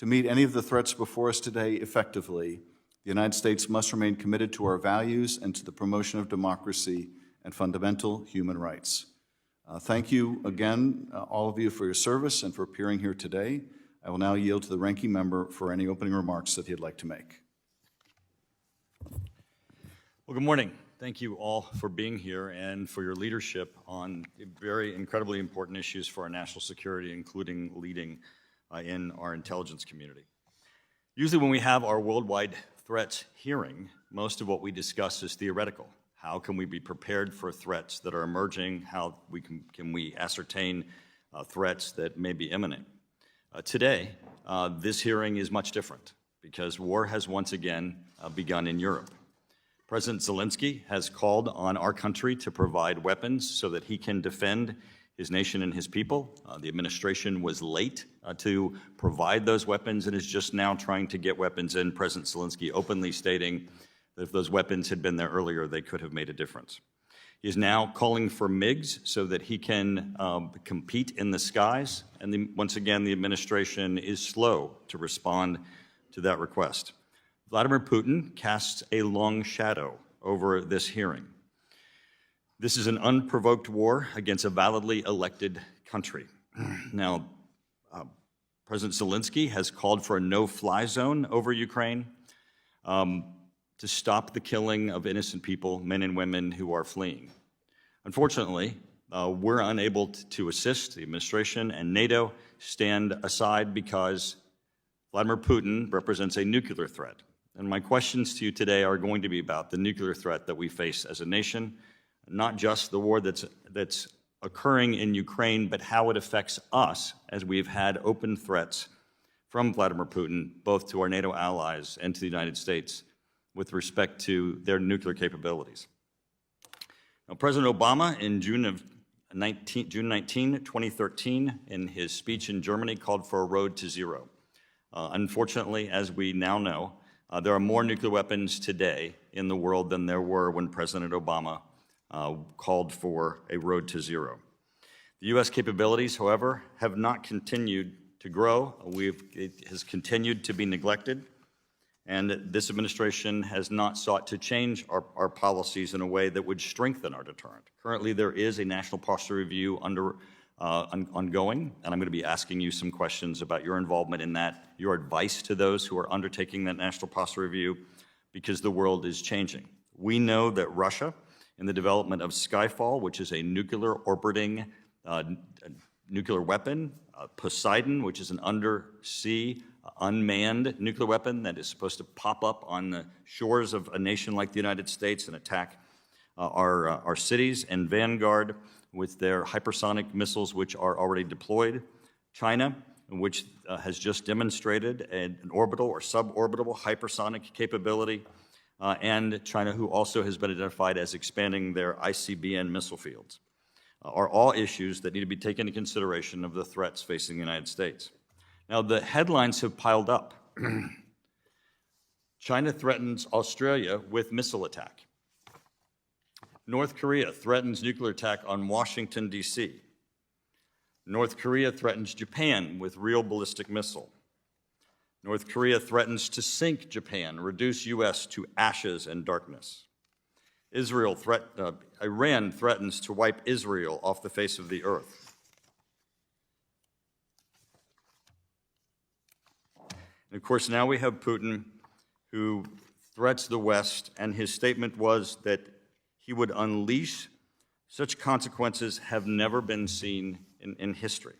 To meet any of the threats before us today effectively, the United States must remain committed to our values and to the promotion of democracy and fundamental human rights. Thank you again, all of you, for your service and for appearing here today. I will now yield to the ranking member for any opening remarks that he'd like to make. Well, good morning. Thank you all for being here and for your leadership on very incredibly important issues for our national security, including leading in our intelligence community. Usually when we have our worldwide threats hearing, most of what we discuss is theoretical. How can we be prepared for threats that are emerging? How can we ascertain threats that may be imminent? Today, this hearing is much different because war has once again begun in Europe. President Zelensky has called on our country to provide weapons so that he can defend his nation and his people. The administration was late to provide those weapons and is just now trying to get weapons in. President Zelensky openly stating that if those weapons had been there earlier, they could have made a difference. He is now calling for MiGs so that he can compete in the skies. And once again, the administration is slow to respond to that request. Vladimir Putin casts a long shadow over this hearing. This is an unprovoked war against a validly elected country. Now, President Zelensky has called for a no-fly zone over Ukraine to stop the killing of innocent people, men and women who are fleeing. Unfortunately, we're unable to assist. The administration and NATO stand aside because Vladimir Putin represents a nuclear threat. And my questions to you today are going to be about the nuclear threat that we face as a nation, not just the war that's occurring in Ukraine, but how it affects us as we've had open threats from Vladimir Putin, both to our NATO allies and to the United States with respect to their nuclear capabilities. Now, President Obama, in June 19, 2013, in his speech in Germany, called for a road to zero. Unfortunately, as we now know, there are more nuclear weapons today in the world than there were when President Obama called for a road to zero. The U.S. capabilities, however, have not continued to grow. It has continued to be neglected, and this administration has not sought to change our policies in a way that would strengthen our deterrent. Currently, there is a national posture review ongoing, and I'm going to be asking you some questions about your involvement in that, your advice to those who are undertaking that national posture review, because the world is changing. We know that Russia, in the development of Skyfall, which is a nuclear orbiting nuclear weapon, Poseidon, which is an undersea unmanned nuclear weapon that is supposed to pop up on the shores of a nation like the United States and attack our cities, and Vanguard with their hypersonic missiles, which are already deployed. China, which has just demonstrated an orbital or suborbital hypersonic capability, and China, who also has been identified as expanding their ICBM missile fields, are all issues that need to be taken into consideration of the threats facing the United States. Now, the headlines have piled up. China threatens Australia with missile attack. North Korea threatens nuclear attack on Washington, D.C. North Korea threatens Japan with real ballistic missile. North Korea threatens to sink Japan, reduce U.S. to ashes and darkness. Iran threatens to wipe Israel off the face of the earth. And of course, now we have Putin, who threats the West, and his statement was that he would unleash such consequences have never been seen in history.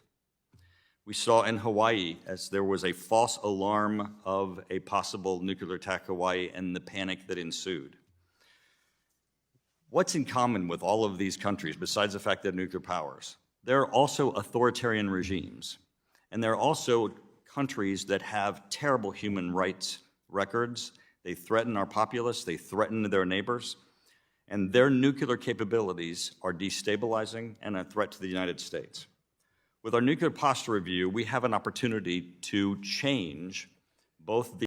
We saw in Hawaii, as there was a false alarm of a possible nuclear attack Hawaii and the panic that ensued. What's in common with all of these countries, besides the fact that nuclear powers? They're also authoritarian regimes, and they're also countries that have terrible human rights records. They threaten our populace, they threaten their neighbors, and their nuclear capabilities are destabilizing and a threat to the United States. With our nuclear posture review, we have an opportunity to change both the